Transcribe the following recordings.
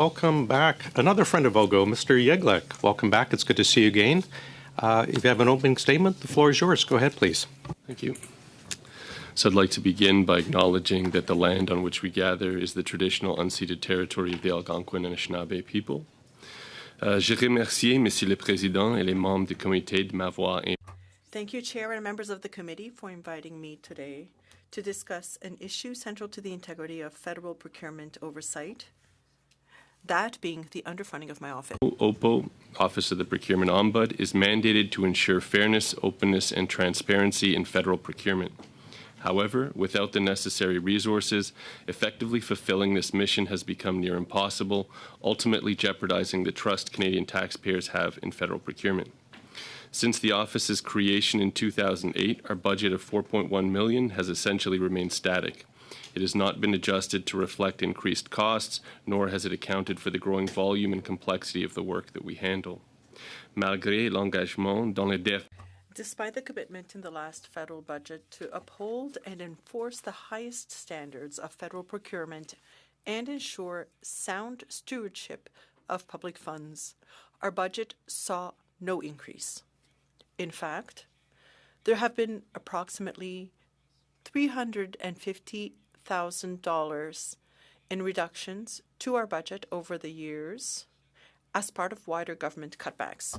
Welcome back. Another friend of OGO, Mr. Yeglek. Welcome back. It's good to see you again. If you have an opening statement, the floor is yours. Go ahead, please. Thank you. So I'd like to begin by acknowledging that the land on which we gather is the traditional unceded territory of the Algonquin and Anishinaabe people. Je remercie Monsieur le Président et les membres du comité de m'avoir invité. Thank you, Chair and members of the committee, for inviting me today to discuss an issue central to the integrity of federal procurement oversight, that being the underfunding of my office. OPO, Office of the Procurement Ombudsman, is mandated to ensure fairness, openness, and transparency in federal procurement. However, without the necessary resources, effectively fulfilling this mission has become near impossible, ultimately jeopardizing the trust Canadian taxpayers have in federal procurement. Since the office's creation in 2008, our budget of $4.1 million has essentially remained static. It has not been adjusted to reflect increased costs, nor has it accounted for the growing volume and complexity of the work that we handle. Malgré l'engagement dans les Despite the commitment in the last federal budget to uphold and enforce the highest standards of federal procurement and ensure sound stewardship of public funds, our budget saw no increase. In fact, there have been approximately $350,000 in reductions to our budget over the years as part of wider government cutbacks.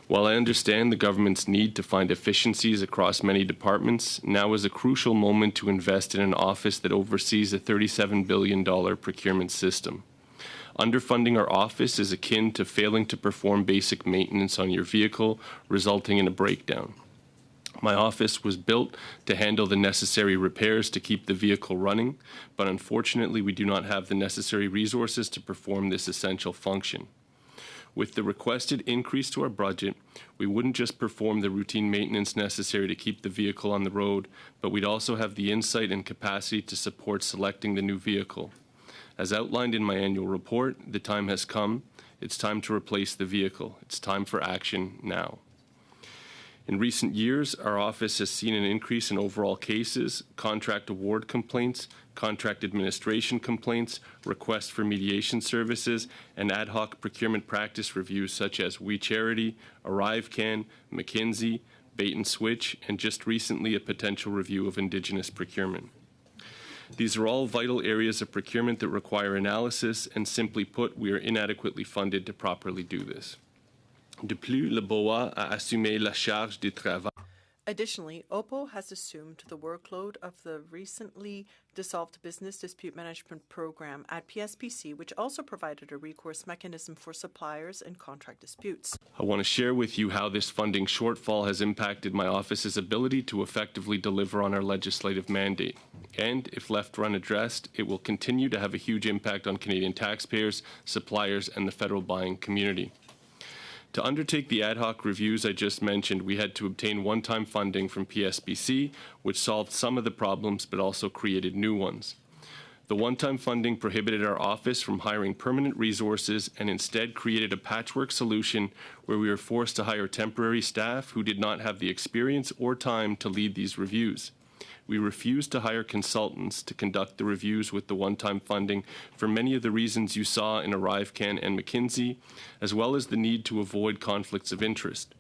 While I understand the government's need to find efficiencies across many departments, now is a crucial moment to invest in an office that oversees a $37 billion procurement system. Underfunding our office is akin to failing to perform basic maintenance on your vehicle, resulting in a breakdown. My office was built to handle the necessary repairs to keep the vehicle running, but unfortunately we do not have the necessary resources to perform this essential function. With the requested increase to our budget, we wouldn't just perform the routine maintenance necessary to keep the vehicle on the road, but we'd also have the insight and capacity to support selecting the new vehicle. As outlined in my annual report, the time has come. It's time to replace the vehicle. It's time for action now. In recent years, our office has seen an increase in overall cases, contract award complaints, contract administration complaints, requests for mediation services, and ad hoc procurement practice reviews such as We Charity, ArriveCan, McKinsey, Bait and Switch, and just recently a potential review of Indigenous procurement. These are all vital areas of procurement that require analysis, and simply put, we are inadequately funded to properly do this. De plus, le BOA a assumé la charge du travail. Additionally, OPO has assumed the workload of the recently dissolved Business Dispute Management Program at PSPC, which also provided a recourse mechanism for suppliers and contract disputes. I want to share with you how this funding shortfall has impacted my office's ability to effectively deliver on our legislative mandate. And, if left unaddressed, it will continue to have a huge impact on Canadian taxpayers, suppliers, and the federal buying community. To undertake the ad hoc reviews I just mentioned, we had to obtain one-time funding from PSBC, which solved some of the problems but also created new ones. The one-time funding prohibited our office from hiring permanent resources and instead created a patchwork solution where we were forced to hire temporary staff who did not have the experience or time to lead these reviews. We refused to hire consultants to conduct the reviews with the one-time funding for many of the reasons you saw in ArriveCan and McKinsey, as well as the need to avoid conflicts of interest.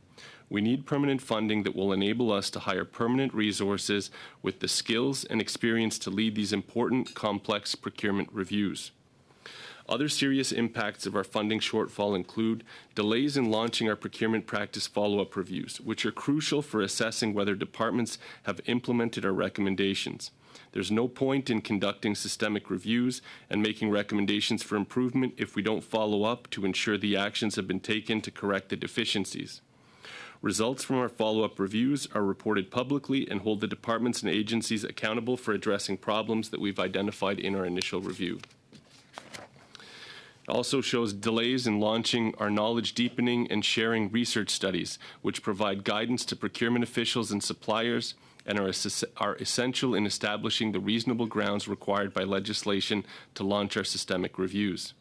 We need permanent funding that will enable us to hire permanent resources with the skills and experience to lead these important, complex procurement reviews. Other serious impacts of our funding shortfall include delays in launching our procurement practice follow-up reviews, which are crucial for assessing whether departments have implemented our recommendations. There's no point in conducting systemic reviews and making recommendations for improvement if we don't follow up to ensure the actions have been taken to correct the deficiencies. Results from our follow-up reviews are reported publicly and hold the departments and agencies accountable for addressing problems that we've identified in our initial review. It also shows delays in launching our knowledge deepening and sharing research studies, which provide guidance to procurement officials and suppliers and are essential in establishing the reasonable grounds required by legislation to launch our systemic reviews.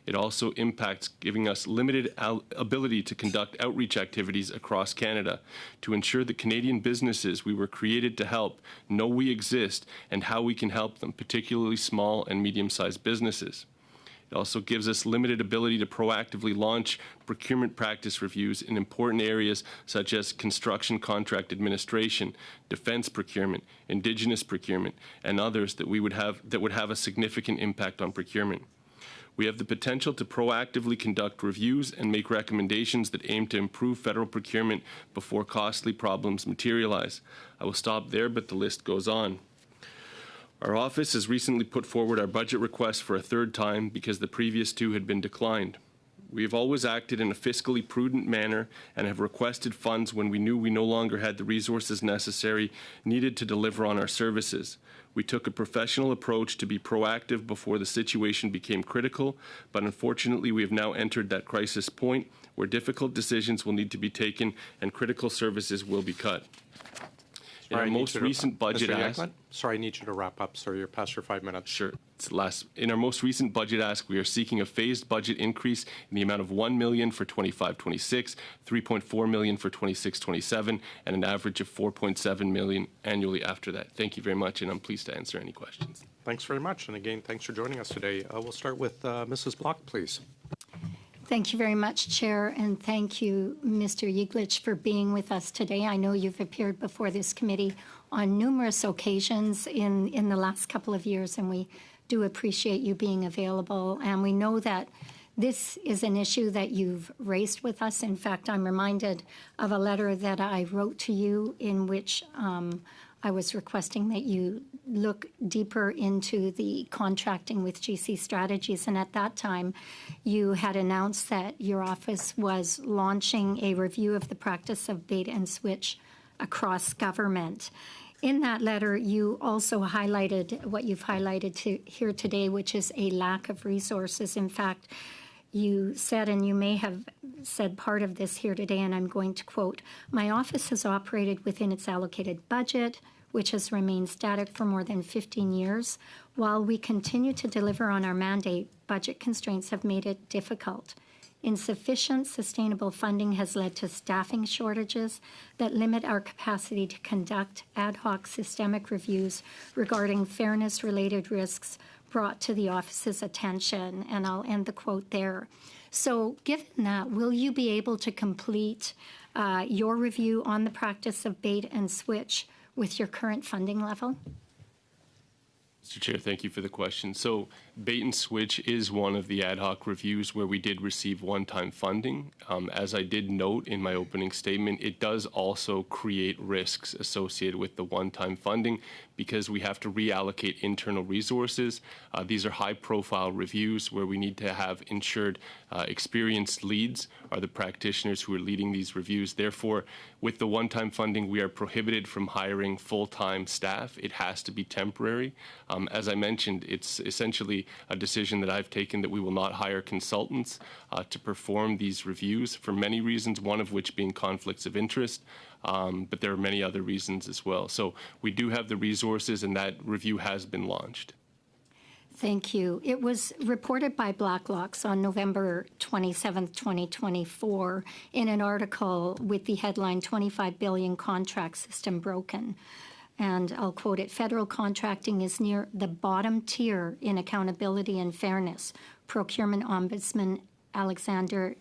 It also impacts giving us limited ability to conduct outreach activities across Canada to ensure that Canadian businesses we were created to help know we exist and how we can help them, particularly small and medium-sized businesses. It also gives us limited ability to proactively launch procurement practice reviews in important areas such as construction contract administration, defense procurement, indigenous procurement, and others that would have a significant impact on procurement. We have the potential to proactively conduct reviews and make recommendations that aim to improve federal procurement before costly problems materialize. I will stop there, but the list goes on. Our office has recently put forward our budget request for a third time because the previous two had been declined. We have always acted in a fiscally prudent manner and have requested funds when we knew we no longer had the resources needed to deliver on our services. We took a professional approach to be proactive before the situation became critical, but unfortunately we have now entered that crisis point where difficult decisions will need to be taken and critical services will be cut. In our most recent budget ask... Sorry, I need you to wrap up, sir. You're past your 5 minutes. Sure. In our most recent budget ask, we are seeking a phased budget increase in the amount of $1 million for 25-26, $3.4 million for 26-27, and an average of $4.7 million annually after that. Thank you very much, and I'm pleased to answer any questions. Thanks very much. And again, thanks for joining us today. We'll start with Mrs. Block, please. Thank you very much, Chair, and thank you, Mr. Yiglich, for being with us today. I know you've appeared before this committee on numerous occasions in the last couple of years, and we do appreciate you being available. And we know that this is an issue that you've raised with us. In fact, I'm reminded of a letter that I wrote to you in which I was requesting that you look deeper into the contracting with GC Strategies. And at that time, you had announced that your office was launching a review of the practice of bait and switch across government. In that letter, you also highlighted what you've highlighted here today, which is a lack of resources. In fact, you said, and you may have said part of this here today, and I'm going to quote, "My office has operated within its allocated budget, which has remained static for more than 15 years. While we continue to deliver on our mandate, budget constraints have made it difficult. Insufficient sustainable funding has led to staffing shortages that limit our capacity to conduct ad hoc systemic reviews regarding fairness-related risks brought to the office's attention." And I'll end the quote there. So given that, will you be able to complete your review on the practice of bait and switch with your current funding level? Mr. Chair, thank you for the question. So bait and switch is one of the ad hoc reviews where we did receive one-time funding. As I did note in my opening statement, it does also create risks associated with the one-time funding because we have to reallocate internal resources. These are high-profile reviews where we need to have ensured experienced leads are the practitioners who are leading these reviews. Therefore, with the one-time funding, we are prohibited from hiring full-time staff. It has to be temporary. As I mentioned, it's essentially a decision that I've taken that we will not hire consultants to perform these reviews for many reasons, one of which being conflicts of interest, but there are many other reasons as well. So we do have the resources, and that review has been launched. Thank you. It was reported by Blacklock's on November 27, 2024, in an article with the headline, "25 billion Contract System Broken." And I'll quote it, "Federal contracting is near the bottom tier in accountability and fairness," Procurement Ombudsman Alexander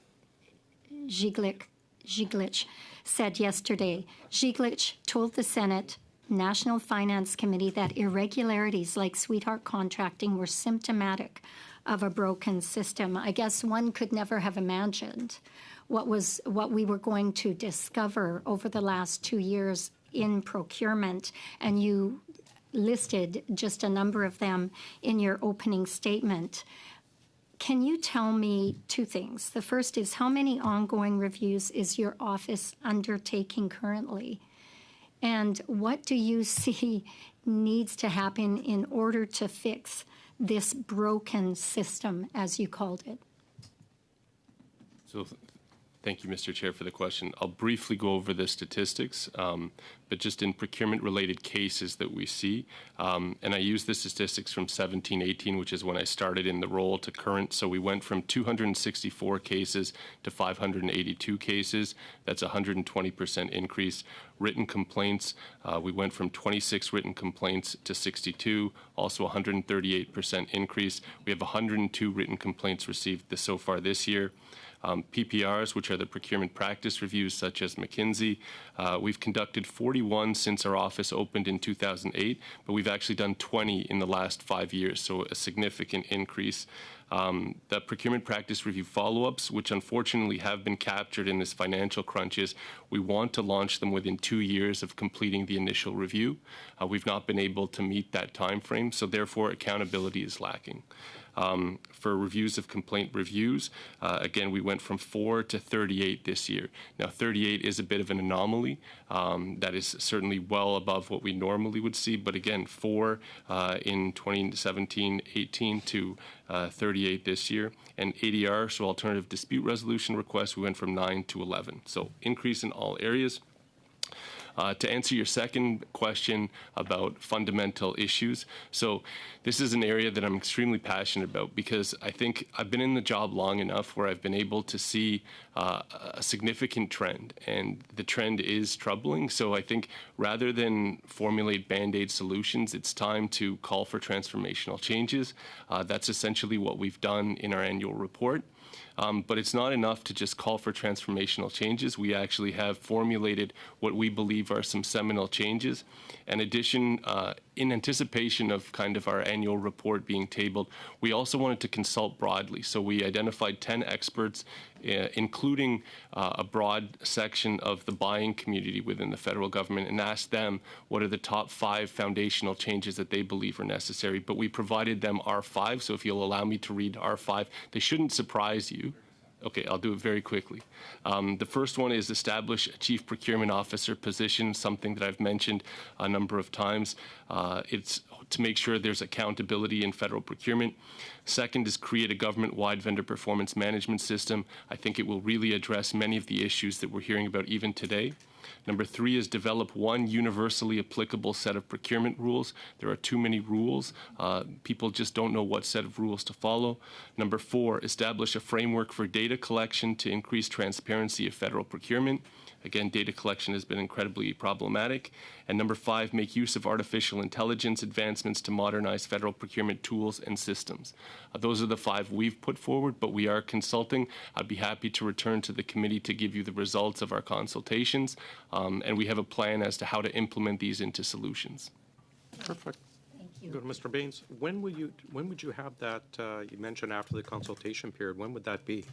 Ziglich said yesterday. Ziglich told the Senate National Finance Committee that irregularities like sweetheart contracting were symptomatic of a broken system. I guess one could never have imagined what we were going to discover over the last 2 years in procurement, and you listed just a number of them in your opening statement. Can you tell me two things? The first is, how many ongoing reviews is your office undertaking currently? And what do you see needs to happen in order to fix this broken system, as you called it? So thank you, Mr. Chair, for the question. I'll briefly go over the statistics. but just in procurement-related cases that we see. And I use the statistics from 17-18, which is when I started in the role, to current. So we went from 264 cases to 582 cases. That's a 120% increase. Written complaints, we went from 26 written complaints to 62, also a 138% increase. We have 102 written complaints received so far this year. PPRs, which are the procurement practice reviews, such as McKinsey. We've conducted 41 since our office opened in 2008, but we've actually done 20 in the last 5 years, so a significant increase. The procurement practice review follow-ups, which unfortunately have been captured in this financial crunches, we want to launch them within 2 years of completing the initial review. We've not been able to meet that time frame, so therefore accountability is lacking. For reviews of complaint reviews, again, we went from 4 to 38 this year. Now, 38 is a bit of an anomaly. That is certainly well above what we normally would see. But again, 4 in 2017-18 to 38 this year. And ADR, so alternative dispute resolution requests, we went from 9 to 11. So increase in all areas. To answer your second question about fundamental issues, so this is an area that I'm extremely passionate about because I think I've been in the job long enough where I've been able to see a significant trend, and the trend is troubling. So I think rather than formulate Band-Aid solutions, it's time to call for transformational changes. That's essentially what we've done in our annual report. But it's not enough to just call for transformational changes. We actually have formulated what we believe are some seminal changes. In addition, in anticipation of kind of our annual report being tabled, we also wanted to consult broadly. So we identified 10 experts, including a broad section of the buying community within the federal government, and asked them what are the top 5 foundational changes that they believe are necessary. But we provided them our 5, so if you'll allow me to read our 5, they shouldn't surprise you. Okay, I'll do it very quickly. The first one is establish a chief procurement officer position, something that I've mentioned a number of times. It's to make sure there's accountability in federal procurement. Second is create a government-wide vendor performance management system. I think it will really address many of the issues that we're hearing about even today. Number 3 is develop one universally applicable set of procurement rules. There are too many rules. People just don't know what set of rules to follow. Number 4, establish a framework for data collection to increase transparency of federal procurement. Again, data collection has been incredibly problematic. And number 5, make use of artificial intelligence advancements to modernize federal procurement tools and systems. Those are the 5 we've put forward, but we are consulting. I'd be happy to return to the committee to give you the results of our consultations. And we have a plan as to how to implement these into solutions. Perfect. Thank you. Go to Mr. Baines. When would you have that, you mentioned after the consultation period, when would that be?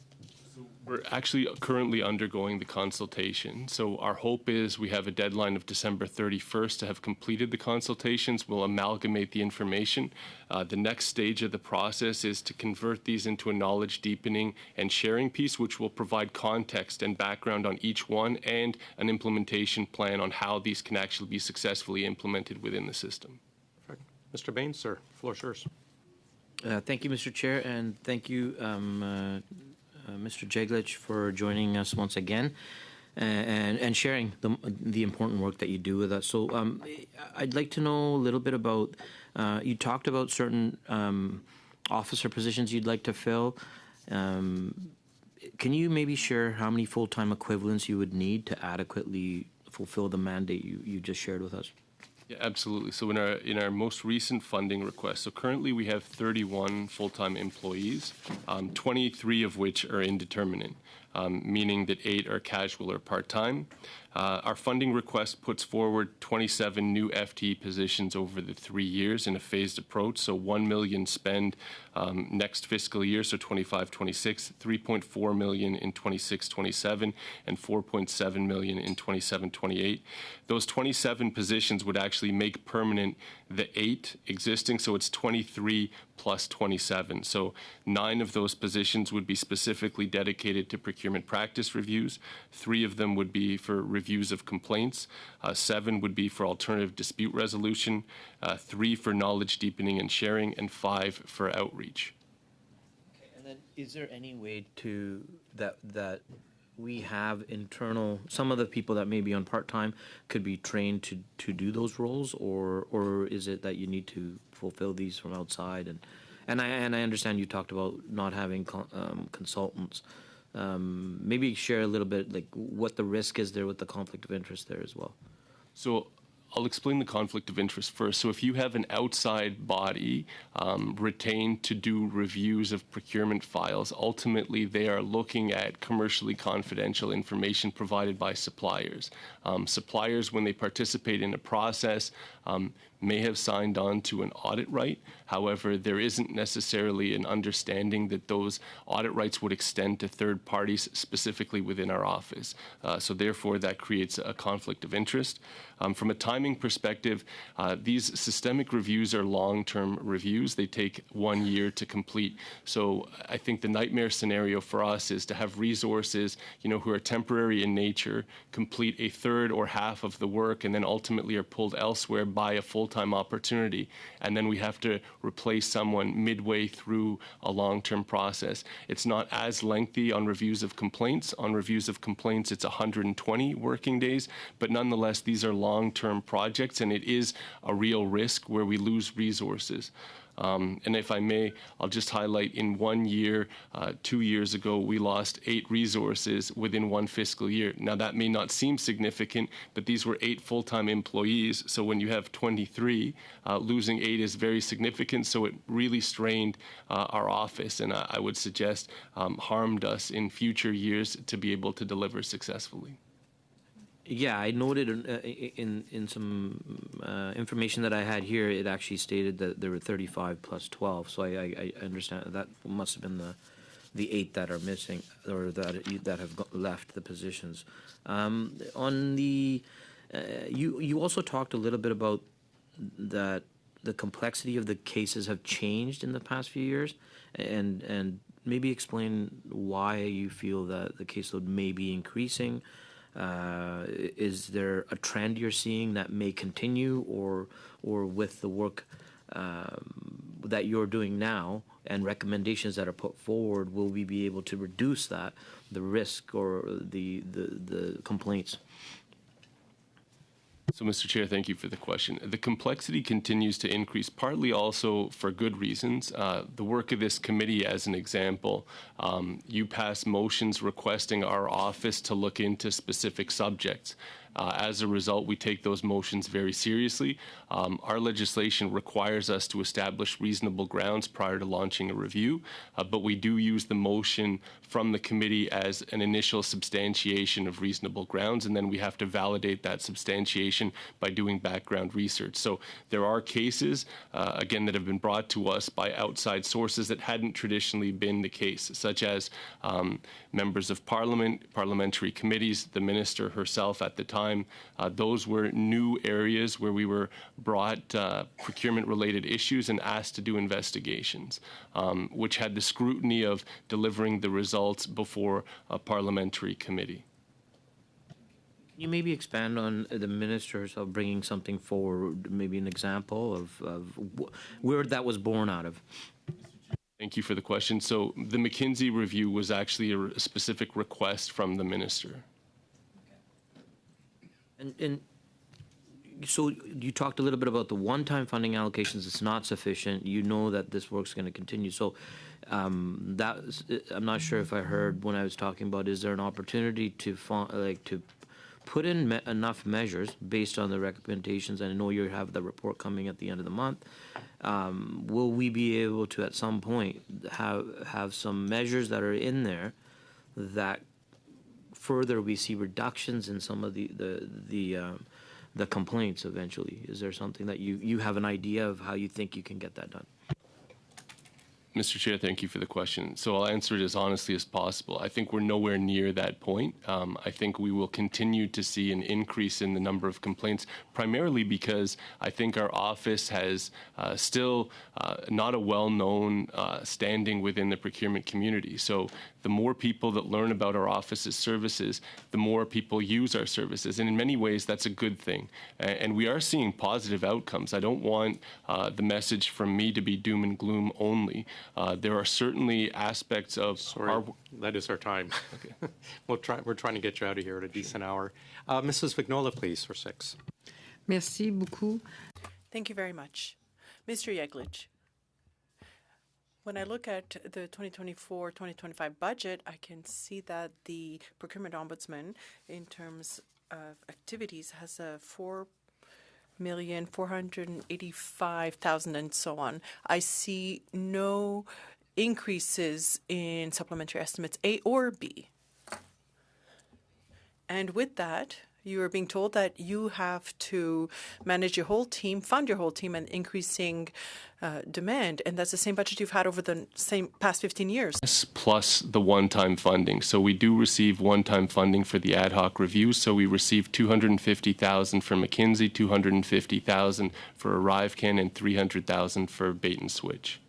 We're actually currently undergoing the consultation. So our hope is we have a deadline of December 31st to have completed the consultations. We'll amalgamate the information. The next stage of the process is to convert these into a knowledge deepening and sharing piece, which will provide context and background on each one and an implementation plan on how these can actually be successfully implemented within the system. Perfect. Mr. Baines, sir, the floor is yours. Thank you, Mr. Chair, and thank you, Mr. Jeglich, for joining us once again and sharing the important work that you do with us. So I'd like to know a little bit about, you talked about certain officer positions you'd like to fill. Can you maybe share how many full-time equivalents you would need to adequately fulfill the mandate you just shared with us? Yeah, absolutely. So in our most recent funding request, so currently we have 31 full-time employees, 23 of which are indeterminate, meaning that 8 are casual or part-time. Our funding request puts forward 27 new FTE positions over the 3 years in a phased approach. So $1 million spend next fiscal year, so 25-26, $3.4 million in 26-27, and $4.7 million in 27-28. Those 27 positions would actually make permanent the 8 existing, so it's 23 plus 27. So 9 of those positions would be specifically dedicated to procurement practice reviews. 3 of them would be for reviews of complaints. 7 would be for alternative dispute resolution. 3 for knowledge deepening and sharing, and 5 for outreach. Okay, and then is there any way to that we have internal, some of the people that may be on part-time could be trained to do those roles, or is it that you need to fulfill these from outside? And I understand you talked about not having consultants. Maybe share a little bit like what the risk is there with the conflict of interest there as well. So I'll explain the conflict of interest first. So if you have an outside body retained to do reviews of procurement files, ultimately they are looking at commercially confidential information provided by suppliers. Suppliers, when they participate in a process, may have signed on to an audit right. However, there isn't necessarily an understanding that those audit rights would extend to third parties specifically within our office. So therefore, that creates a conflict of interest. From a timing perspective, these systemic reviews are long-term reviews. They take 1 year to complete. So I think the nightmare scenario for us is to have resources, who are temporary in nature, complete a third or half of the work, and then ultimately are pulled elsewhere by a full-time opportunity. And then we have to replace someone midway through a long-term process. It's not as lengthy on reviews of complaints. On reviews of complaints, it's 120 working days, but nonetheless, these are long-term projects, and it is a real risk where we lose resources. And if I may, I'll just highlight in 1 year, 2 years ago, we lost 8 resources within 1 fiscal year. Now, that may not seem significant, but these were 8 full-time employees. So when you have 23, losing 8 is very significant. So it really strained our office, and I would suggest harmed us in future years to be able to deliver successfully. Yeah, I noted in some information that I had here, it actually stated that there were 35 plus 12. So I understand that must have been the 8 that are missing or that have left the positions. On the you also talked a little bit about that the complexity of the cases have changed in the past few years, and maybe explain why you feel that the caseload may be increasing. Is there a trend you're seeing that may continue, or with the work that you're doing now and recommendations that are put forward, will we be able to reduce the risk or the complaints? So, Mr. Chair, thank you for the question. The complexity continues to increase, partly also for good reasons. The work of this committee, as an example, you pass motions requesting our office to look into specific subjects. As a result, we take those motions very seriously. Our legislation requires us to establish reasonable grounds prior to launching a review, but we do use the motion from the committee as an initial substantiation of reasonable grounds, and then we have to validate that substantiation by doing background research. So there are cases, again, that have been brought to us by outside sources that hadn't traditionally been the case, such as members of parliament, parliamentary committees, the minister herself at the time. Those were new areas where we were brought procurement-related issues and asked to do investigations, which had the scrutiny of delivering the results before a parliamentary committee. Can you maybe expand on the ministers of bringing something forward, maybe an example of where that was born out of? Thank you for the question. So the McKinsey review was actually a specific request from the minister. And so you talked a little bit about the one-time funding allocations. It's not sufficient. You know that this work's going to continue. So I'm not sure if I heard when I was talking about, is there an opportunity to put in enough measures based on the recommendations? And I know you have the report coming at the end of the month. Will we be able to, at some point, have some measures that are in there that further we see reductions in some of the complaints eventually? Is there something that you have an idea of how you think you can get that done? Mr. Chair, thank you for the question. So I'll answer it as honestly as possible. I think we're nowhere near that point. I think we will continue to see an increase in the number of complaints, primarily because I think our office has still not a well-known standing within the procurement community. So the more people that learn about our office's services, the more people use our services. And in many ways, that's a good thing. And we are seeing positive outcomes. I don't want the message from me to be doom and gloom only. There are certainly aspects of Sorry, that is our time. Okay. We're trying to get you out of here at a decent hour. Mrs. Vignola, please, for 6. Merci beaucoup. Thank you very much. Mr. Yeglich, when I look at the 2024-2025 budget, I can see that the Procurement Ombudsman, in terms of activities, has a 4,485,000 and so on. I see no increases in supplementary estimates A or B. And with that, you are being told that you have to manage your whole team, fund your whole team, and increasing demand. And that's the same budget you've had over the same past 15 years. Plus the one-time funding. So we do receive one-time funding for the ad hoc reviews. So we receive $250,000 for McKinsey, $250,000 for ArriveCan, and $300,000 for Bait and Switch.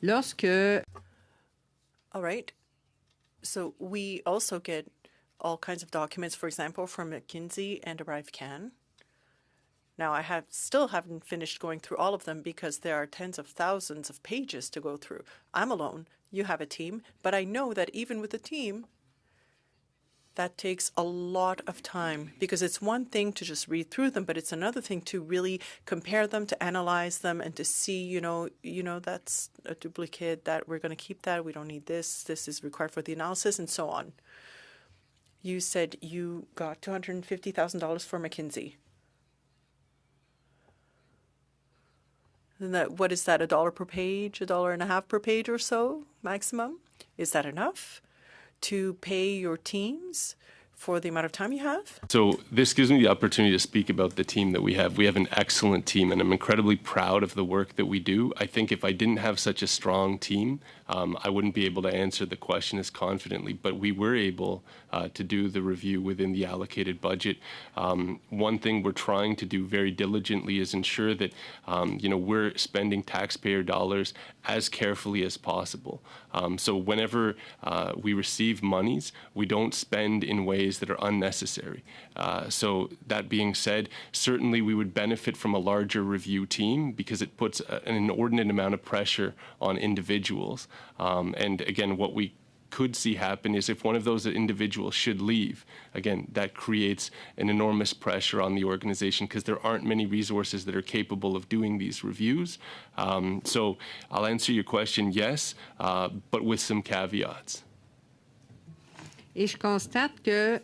Lorsque All right. So we also get all kinds of documents, for example, from McKinsey and ArriveCan. Now, I still haven't finished going through all of them because there are tens of thousands of pages to go through. I'm alone. You have a team. But I know that even with a team, that takes a lot of time because it's one thing to just read through them, but it's another thing to really compare them, to analyze them, and to see, you know, that's a duplicate, that we're going to keep that, we don't need this, this is required for the analysis, and so on. You said you got $250,000 for McKinsey. And what is that, $1 per page, $1.50 per page or so, maximum? Is that enough to pay your teams for the amount of time you have? So this gives me the opportunity to speak about the team that we have. We have an excellent team, and I'm incredibly proud of the work that we do. I think if I didn't have such a strong team, I wouldn't be able to answer the question as confidently, but we were able to do the review within the allocated budget. One thing we're trying to do very diligently is ensure that we're spending taxpayer dollars as carefully as possible. So whenever we receive monies, we don't spend in ways that are unnecessary. So that being said, certainly we would benefit from a larger review team because it puts an inordinate amount of pressure on individuals. And again, what we could see happen is if one of those individuals should leave, again, that creates an enormous pressure on the organization because there aren't many resources that are capable of doing these reviews. So I'll answer your question, yes, but with some caveats. et je constate que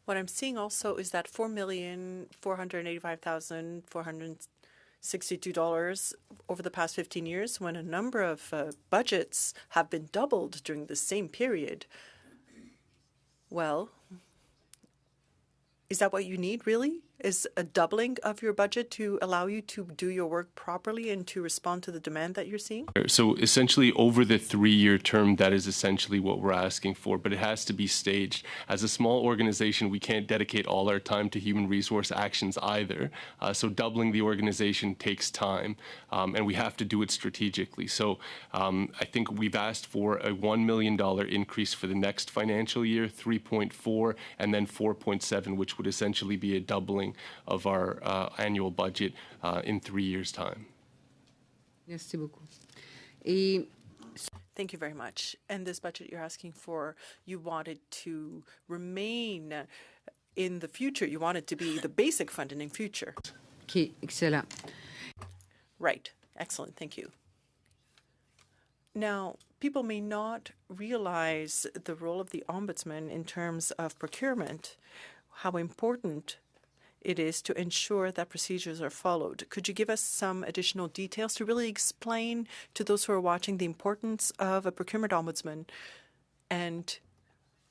What I'm seeing also is that $4,485,462 over the past 15 years, when a number of budgets have been doubled during the same period. Well, is that what you need, really? Is a doubling of your budget to allow you to do your work properly and to respond to the demand that you're seeing? So essentially over the 3-year term, that is essentially what we're asking for, but it has to be staged. As a small organization, we can't dedicate all our time to human resource actions either. So doubling the organization takes time, and we have to do it strategically. So I think we've asked for a $1 million increase for the next financial year, 3.4, and then 4.7, which would essentially be a doubling of our annual budget in 3 years' time. merci beaucoup. Et Thank you very much. And this budget you're asking for, you want it to remain in the future. You want it to be the basic funding in future. OK, excellent. Right. Excellent. Thank you. Now, people may not realize the role of the ombudsman in terms of procurement, how important it is to ensure that procedures are followed. Could you give us some additional details to really explain to those who are watching the importance of a procurement ombudsman and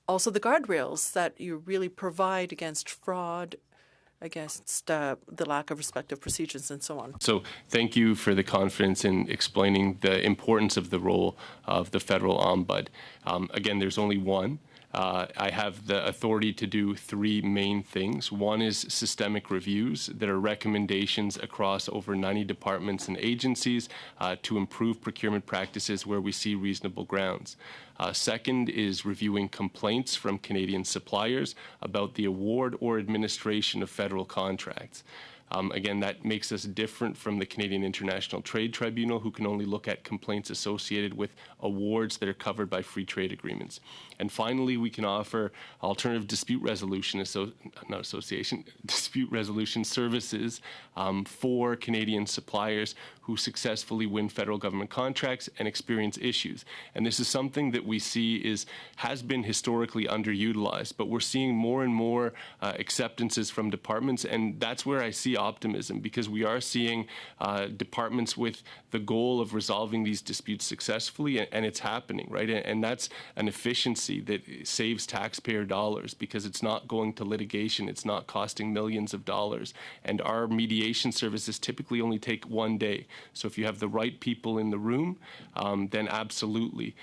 also the guardrails that you really provide against fraud, against the lack of respective procedures and so on? So thank you for the confidence in explaining the importance of the role of the federal ombud. Again, there's only one. I have the authority to do 3 main things. One is systemic reviews that are recommendations across over 90 departments and agencies to improve procurement practices where we see reasonable grounds. Second is reviewing complaints from Canadian suppliers about the award or administration of federal contracts. Again, that makes us different from the Canadian International Trade Tribunal, who can only look at complaints associated with awards that are covered by free trade agreements. And finally, we can offer alternative dispute resolution, dispute resolution services for Canadian suppliers who successfully win federal government contracts and experience issues. And this is something that we see has been historically underutilized, but we're seeing more and more acceptances from departments, and that's where I see optimism, because we are seeing departments with the goal of resolving these disputes successfully, and it's happening, right? And that's an efficiency that saves taxpayer dollars, because it's not going to litigation, it's not costing millions of dollars, and our mediation services typically only take 1 day. So if you have the right people in the room, then absolutely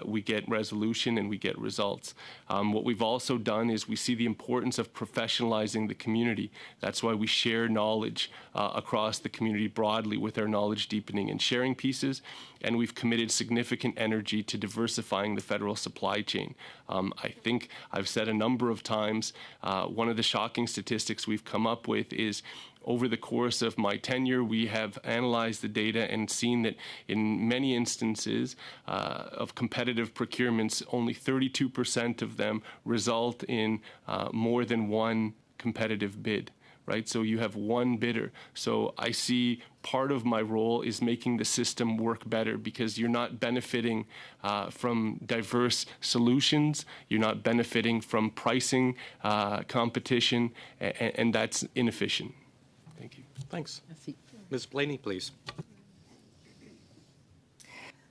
we get resolution and we get results. What we've also done is we see the importance of professionalizing the community. That's why we share knowledge across the community broadly with our knowledge deepening and sharing pieces, and we've committed significant energy to diversifying the federal supply chain. I think I've said a number of times, one of the shocking statistics we've come up with is over the course of my tenure, we have analyzed the data and seen that in many instances of competitive procurements, only 32% of them result in more than one competitive bid. Right? So you have one bidder. So I see part of my role is making the system work better, because you're not benefiting from diverse solutions. You're not benefiting from pricing competition, and that's inefficient. Thank you. Thanks. Ms. Blaney, please.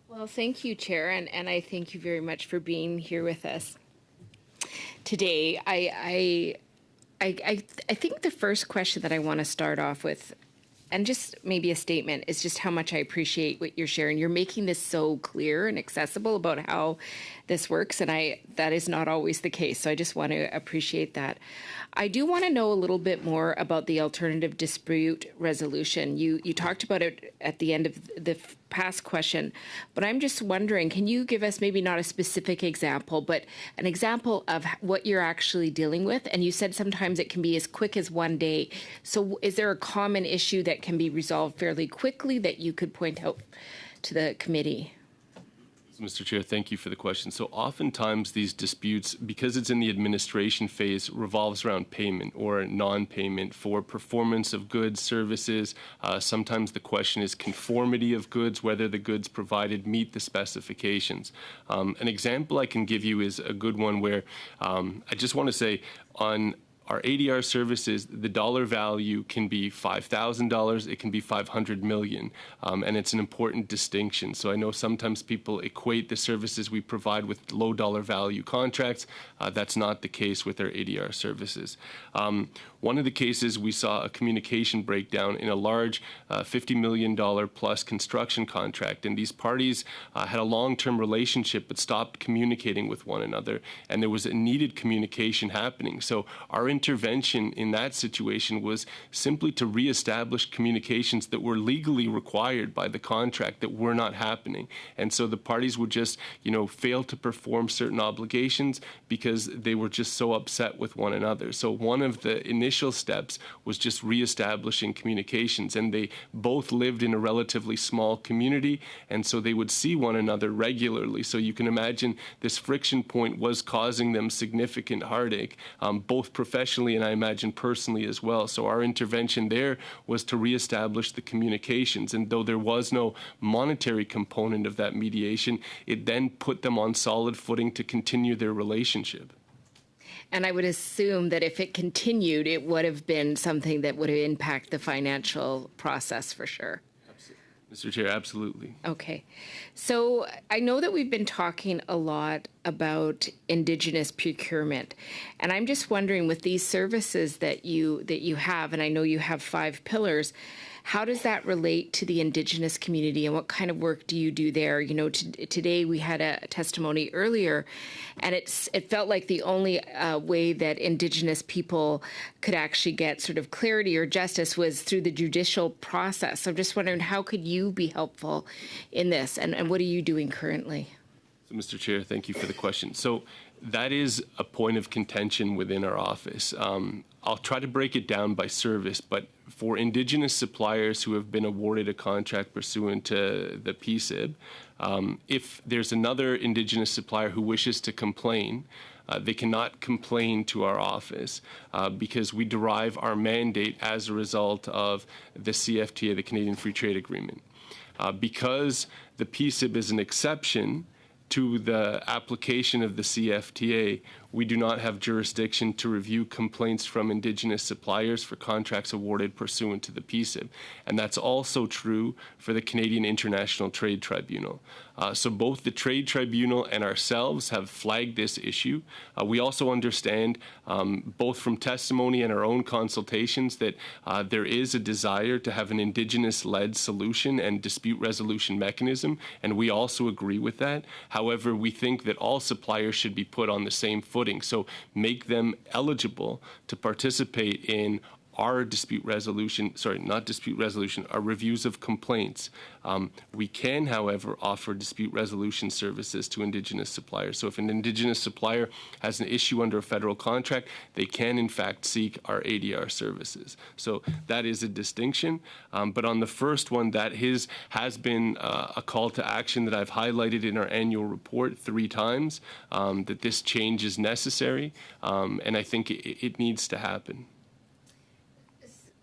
Well, thank you, Chair, and I thank you very much for being here with us today. I think the first question that I want to start off with, and just maybe a statement, is just how much I appreciate what you're sharing. You're making this so clear and accessible about how this works, and that is not always the case. So I just want to appreciate that. I do want to know a little bit more about the alternative dispute resolution. You talked about it at the end of the past question, but I'm just wondering, can you give us maybe not a specific example, but an example of what you're actually dealing with? And you said sometimes it can be as quick as 1 day. So is there a common issue that can be resolved fairly quickly that you could point out to the committee? Mr. Chair, thank you for the question. So oftentimes these disputes, because it's in the administration phase, revolves around payment or non-payment for performance of goods, services. Sometimes the question is conformity of goods, whether the goods provided meet the specifications. An example I can give you is a good one where I just want to say on our ADR services, the dollar value can be $5,000, it can be $500 million, and it's an important distinction. So I know sometimes people equate the services we provide with low dollar value contracts. That's not the case with our ADR services. One of the cases we saw a communication breakdown in a large $50 million plus construction contract, and these parties had a long-term relationship but stopped communicating with one another, and there was a needed communication happening. So our intervention in that situation was simply to reestablish communications that were legally required by the contract that were not happening. And so the parties would just, fail to perform certain obligations because they were just so upset with one another. So one of the initial steps was just reestablishing communications, and they both lived in a relatively small community, and so they would see one another regularly. So you can imagine this friction point was causing them significant heartache, both professionally and I imagine personally as well. So our intervention there was to reestablish the communications, and though there was no monetary component of that mediation, it then put them on solid footing to continue their relationship. And I would assume that if it continued, it would have been something that would impact the financial process for sure. Mr. Chair, absolutely. Okay. So I know that we've been talking a lot about Indigenous procurement, and I'm just wondering, with these services that you have, and I know you have 5 pillars, how does that relate to the Indigenous community, and what kind of work do you do there? Today we had a testimony earlier, and it felt like the only way that Indigenous people could actually get sort of clarity or justice was through the judicial process. I'm just wondering, how could you be helpful in this, and what are you doing currently? So, Mr. Chair, thank you for the question. So that is a point of contention within our office. I'll try to break it down by service, but for Indigenous suppliers who have been awarded a contract pursuant to the PSIB, if there's another Indigenous supplier who wishes to complain, they cannot complain to our office because we derive our mandate as a result of the CFTA, the Canadian Free Trade Agreement. Because the PSIB is an exception to the application of the CFTA, we do not have jurisdiction to review complaints from Indigenous suppliers for contracts awarded pursuant to the PSIB. And that's also true for the Canadian International Trade Tribunal. So both the Trade Tribunal and ourselves have flagged this issue. We also understand, both from testimony and our own consultations, that there is a desire to have an Indigenous-led solution and dispute resolution mechanism, and we also agree with that. However, we think that all suppliers should be put on the same footing. So make them eligible to participate in our dispute resolution, our reviews of complaints. We can, however, offer dispute resolution services to Indigenous suppliers. So if an Indigenous supplier has an issue under a federal contract, they can, in fact, seek our ADR services. So that is a distinction. But on the first one, that has been a call to action that I've highlighted in our annual report 3 times, that this change is necessary, and I think it needs to happen.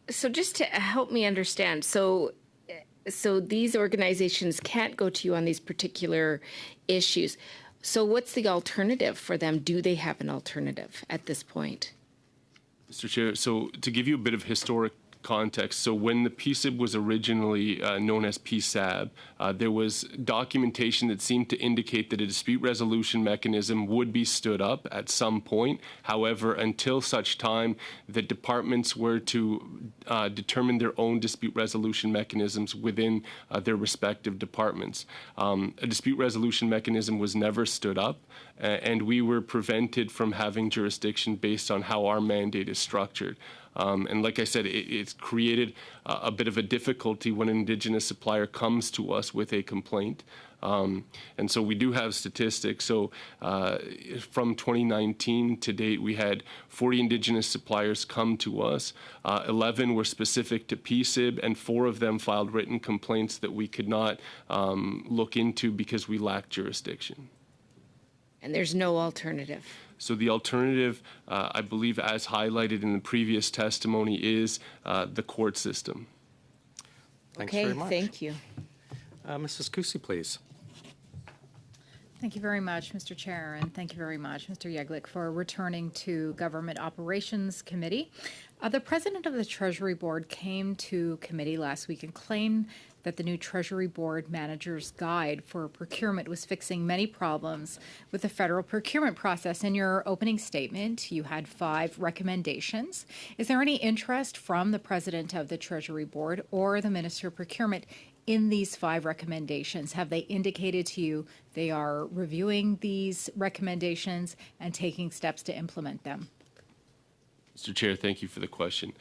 So just to help me understand, so these organizations can't go to you on these particular issues. So what's the alternative for them? Do they have an alternative at this point? Mr. Chair, so to give you a bit of historic context, so when the PSIB was originally known as PSAB, there was documentation that seemed to indicate that a dispute resolution mechanism would be stood up at some point. However, until such time that departments were to determine their own dispute resolution mechanisms within their respective departments, a dispute resolution mechanism was never stood up, and we were prevented from having jurisdiction based on how our mandate is structured. And like I said, it's created a bit of a difficulty when an Indigenous supplier comes to us with a complaint. And so we do have statistics. So from 2019 to date, we had 40 Indigenous suppliers come to us. 11 were specific to PSIB, and 4 of them filed written complaints that we could not look into because we lacked jurisdiction. And there's no alternative. So the alternative, I believe, as highlighted in the previous testimony, is the court system. Thanks Okay, very much. thank you. Mrs. Kusi, please. Thank you very much, Mr. Chair, and thank you very much, Mr. Yeglik, for returning to Government Operations Committee. The President of the Treasury Board came to committee last week and claimed that the new Treasury Board Manager's Guide for Procurement was fixing many problems with the federal procurement process. In your opening statement, you had 5 recommendations. Is there any interest from the President of the Treasury Board or the Minister of Procurement in these 5 recommendations? Have they indicated to you they are reviewing these recommendations and taking steps to implement them? Mr. Chair, thank you for the question.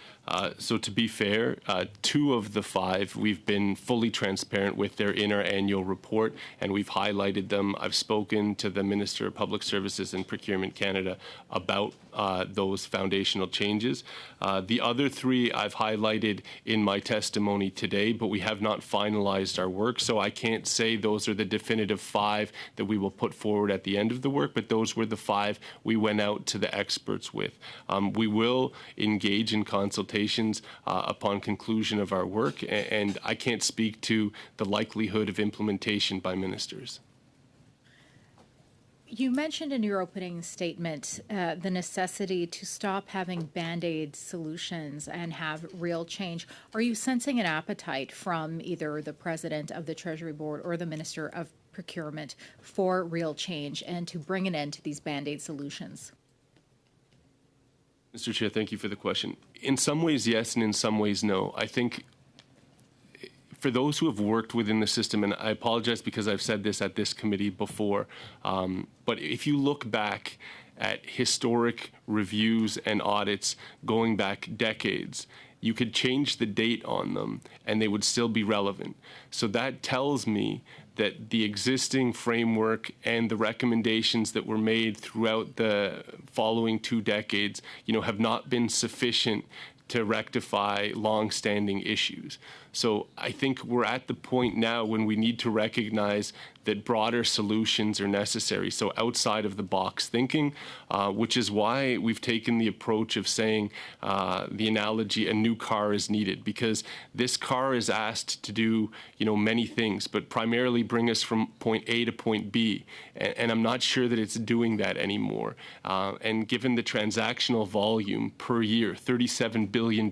So to be fair, 2 of the 5 we've been fully transparent with. They're in our annual report, and we've highlighted them. I've spoken to the Minister of Public Services and Procurement Canada about those foundational changes. The other 3 I've highlighted in my testimony today, but we have not finalized our work, so I can't say those are the definitive 5 that we will put forward at the end of the work, but those were the 5 we went out to the experts with. We will engage in consultations upon conclusion of our work, and I can't speak to the likelihood of implementation by ministers. You mentioned in your opening statement the necessity to stop having Band-Aid solutions and have real change. Are you sensing an appetite from either the President of the Treasury Board or the Minister of Procurement for real change and to bring an end to these Band-Aid solutions? Mr. Chair, thank you for the question. In some ways, yes, and in some ways, no. I think for those who have worked within the system, and I apologize because I've said this at this committee before, but if you look back at historic reviews and audits going back decades, you could change the date on them and they would still be relevant. So that tells me that the existing framework and the recommendations that were made throughout the following 2 decades, have not been sufficient to rectify long-standing issues. So I think we're at the point now when we need to recognize that broader solutions are necessary, so outside of the box thinking, which is why we've taken the approach of saying the analogy, a new car is needed, because this car is asked to do many things, but primarily bring us from point A to point B, and I'm not sure that it's doing that anymore. And given the transactional volume per year, $37 billion,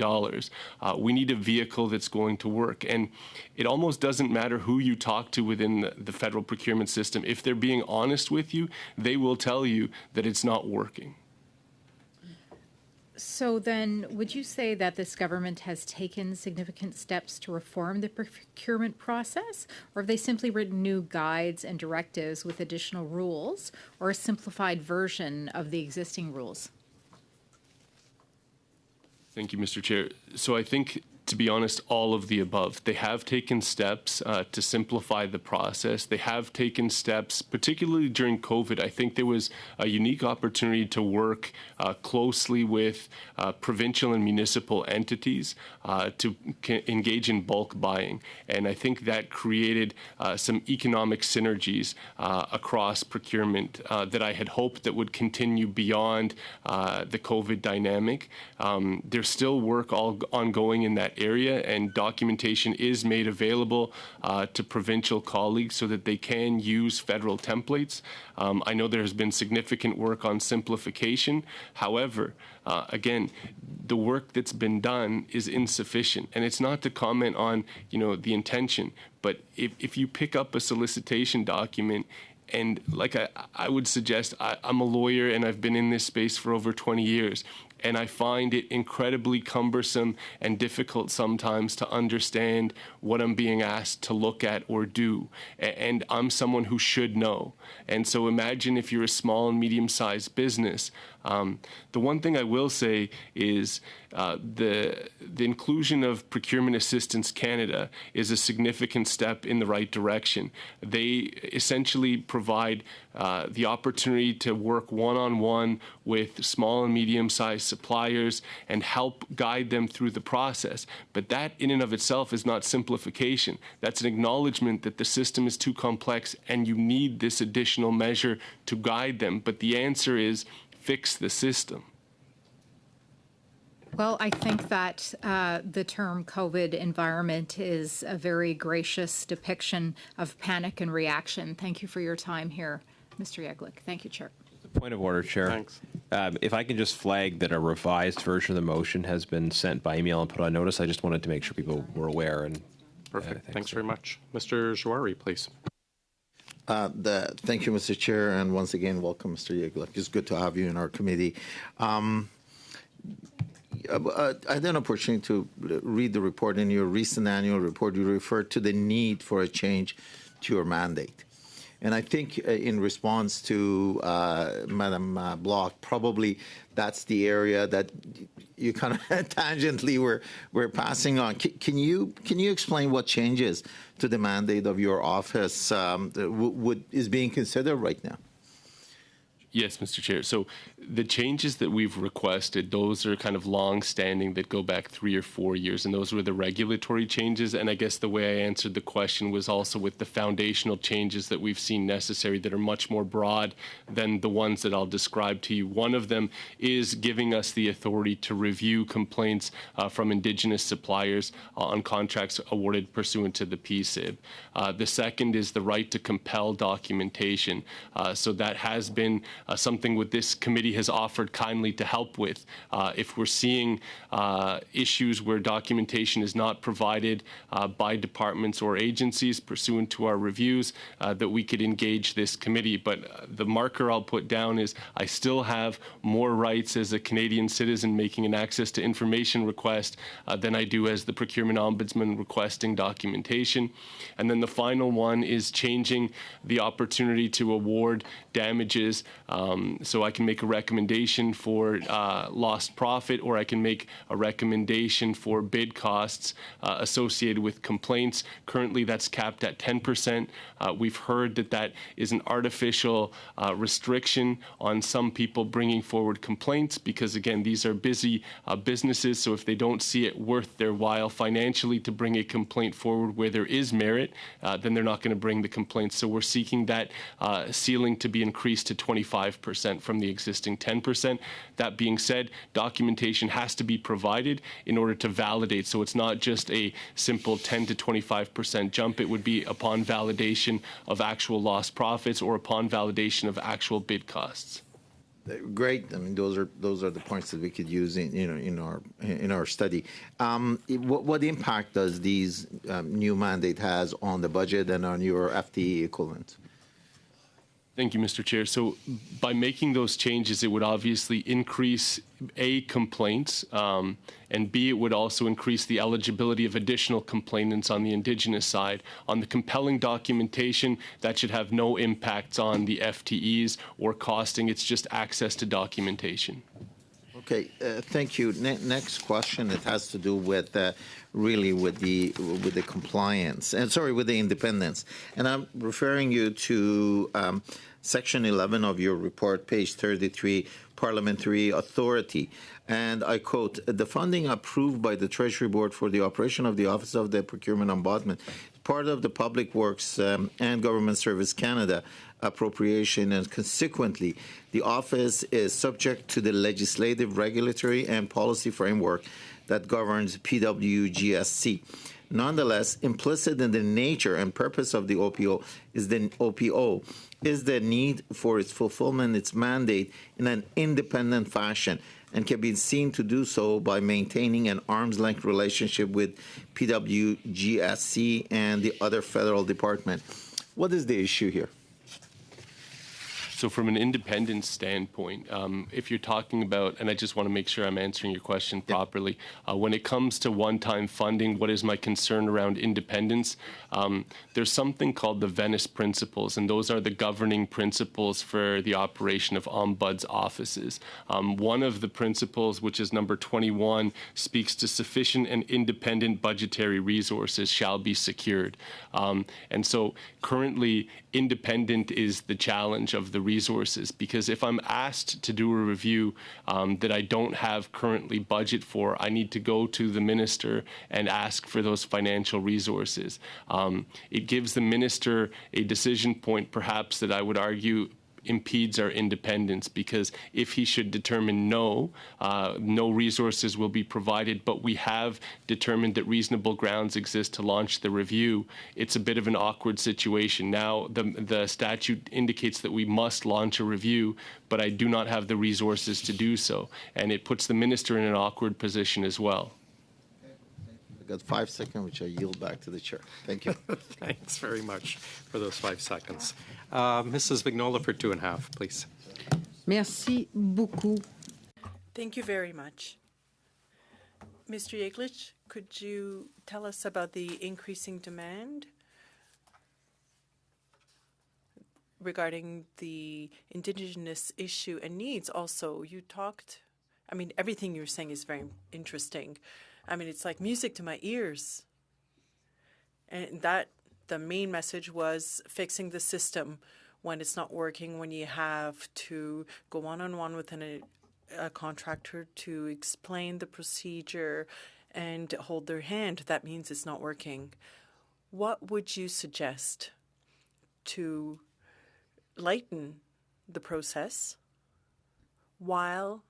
we need a vehicle that's going to work. And it almost doesn't matter who you talk to within the federal procurement system. If they're being honest with you, they will tell you that it's not working. So then, would you say that this government has taken significant steps to reform the procurement process, or have they simply written new guides and directives with additional rules, or a simplified version of the existing rules? Thank you, Mr. Chair. So I think, to be honest, all of the above. They have taken steps to simplify the process. They have taken steps, particularly during COVID. I think there was a unique opportunity to work closely with provincial and municipal entities to engage in bulk buying. And I think that created some economic synergies across procurement that I had hoped that would continue beyond the COVID dynamic. There's still work ongoing in that area, and documentation is made available to provincial colleagues so that they can use federal templates. I know there has been significant work on simplification. However, again, the work that's been done is insufficient, and it's not to comment on the intention, but if you pick up a solicitation document, and like I would suggest, I'm a lawyer and I've been in this space for over 20 years. And I find it incredibly cumbersome and difficult sometimes to understand what I'm being asked to look at or do. And I'm someone who should know. And so imagine if you're a small and medium-sized business. The one thing I will say is the inclusion of Procurement Assistance Canada is a significant step in the right direction. They essentially provide the opportunity to work one-on-one with small and medium-sized suppliers and help guide them through the process. But that in and of itself is not simplification. That's an acknowledgement that the system is too complex and you need this additional measure to guide them. But the answer is fix the system. Well, I think that the term COVID environment is a very gracious depiction of panic and reaction. Thank you for your time here, Mr. Yeglick. Thank you, Chair. Point of order, Chair. Thanks. If I can just flag that a revised version of the motion has been sent by email and put on notice, I just wanted to make sure people were aware. And Perfect. Thanks very much. Mr. Jouari, please. Thank you, Mr. Chair, and once again, welcome, Mr. Yeglick. It's good to have you in our committee. I had an opportunity to read the report. In your recent annual report, you referred to the need for a change to your mandate. And I think in response to Madam Block, probably that's the area that you kind of tangentially were passing on. Can you explain what changes to the mandate of your office is being considered right now? Yes, Mr. Chair. So the changes that we've requested, those are kind of long-standing that go back 3 or 4 years, and those were the regulatory changes. And I guess the way I answered the question was also with the foundational changes that we've seen necessary that are much more broad than the ones that I'll describe to you. One of them is giving us the authority to review complaints from Indigenous suppliers on contracts awarded pursuant to the PSIB. The second is the right to compel documentation. So that has been something what this committee has offered kindly to help with. If we're seeing issues where documentation is not provided by departments or agencies pursuant to our reviews, that we could engage this committee. But the marker I'll put down is I still have more rights as a Canadian citizen making an access to information request than I do as the Procurement Ombudsman requesting documentation. And then the final one is changing the opportunity to award damages So I can make a recommendation for lost profit, or I can make a recommendation for bid costs associated with complaints. Currently, that's capped at 10%. We've heard that that is an artificial restriction on some people bringing forward complaints because, again, these are busy businesses, so if they don't see it worth their while financially to bring a complaint forward where there is merit, then they're not going to bring the complaint. So we're seeking that ceiling to be increased to 25% from the existing 10%. That being said, documentation has to be provided in order to validate. So it's not just a simple 10 to 25% jump. It would be upon validation of actual lost profits or upon validation of actual bid costs. Great. I mean, those are the points that we could use in our study. What impact does these new mandate has on the budget and on your FTE equivalent? Thank you, Mr. Chair. So by making those changes, it would obviously increase A, complaints, and B, it would also increase the eligibility of additional complainants on the Indigenous side. On the compelling documentation, that should have no impacts on the FTEs or costing. It's just access to documentation. Okay, thank you. Next question. It has to do with really with the compliance and with the independence. And I'm referring you to Section 11 of your report, page 33, Parliamentary Authority. And I quote, the funding approved by the Treasury Board for the operation of the Office of the Procurement Ombudsman, part of the Public Works and Government Service Canada appropriation, and consequently, the office is subject to the legislative, regulatory, and policy framework that governs PWGSC. Nonetheless, implicit in the nature and purpose of the OPO is the need for its fulfillment, its mandate in an independent fashion, and can be seen to do so by maintaining an arm's length relationship with PWGSC and the other federal department. What is the issue here? So from an independence standpoint, if you're talking about, and I just want to make sure I'm answering your question properly, when it comes to one-time funding, what is my concern around independence? There's something called the Venice Principles, and those are the governing principles for the operation of ombuds offices. One of the principles, which is number 21, speaks to sufficient and independent budgetary resources shall be secured. And so currently, independent is the challenge of the resources, because if I'm asked to do a review that I don't have currently budget for, I need to go to the minister and ask for those financial resources. It gives the minister a decision point, perhaps, that I would argue impedes our independence, because if he should determine no resources will be provided, but we have determined that reasonable grounds exist to launch the review, it's a bit of an awkward situation. Now, the statute indicates that we must launch a review, but I do not have the resources to do so, and it puts the minister in an awkward position as well. I've got 5 seconds, which I yield back to the chair. Thank you. Thanks very much for those 5 seconds. Mrs. Vignola for 2.5, please. Merci beaucoup. Thank you very much. Mr. Yeglich, could you tell us about the increasing demand regarding the Indigenous issue and needs? Also, you talked, I mean, everything you're saying is very interesting. I mean, it's like music to my ears. And that the main message was fixing the system when it's not working, when you have to go one-on-one with a contractor to explain the procedure and hold their hand. That means it's not working. What would you suggest to lighten the process while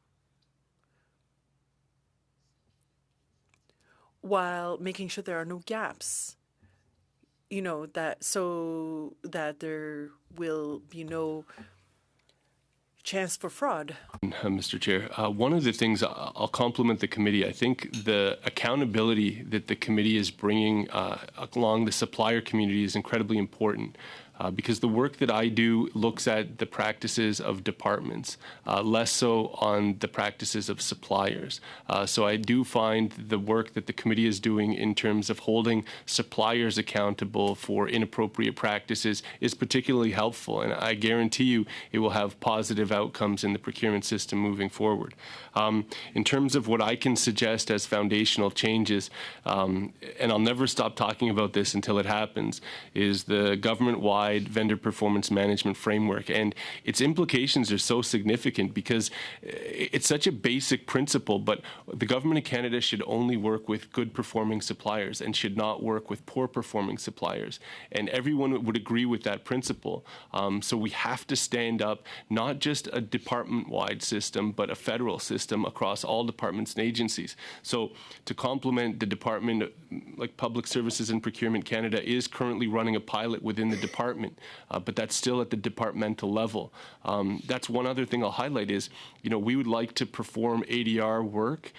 making sure there are no gaps, so that there will be no chance for fraud? Mr. Chair, one of the things I'll compliment the committee. I think the accountability that the committee is bringing along the supplier community is incredibly important. because the work that I do looks at the practices of departments, less so on the practices of suppliers. So I do find the work that the committee is doing in terms of holding suppliers accountable for inappropriate practices is particularly helpful, and I guarantee you it will have positive outcomes in the procurement system moving forward. In terms of what I can suggest as foundational changes, and I'll never stop talking about this until it happens, is the government-wide vendor performance management framework. And its implications are so significant because it's such a basic principle, but the government of Canada should only work with good performing suppliers and should not work with poor performing suppliers. And everyone would agree with that principle. So we have to stand up not just a department-wide system, but a federal system across all departments and agencies. So to complement the Department, like Public Services and Procurement Canada is currently running a pilot within the department, but that's still at the departmental level. That's one other thing I'll highlight is, we would like to perform ADR work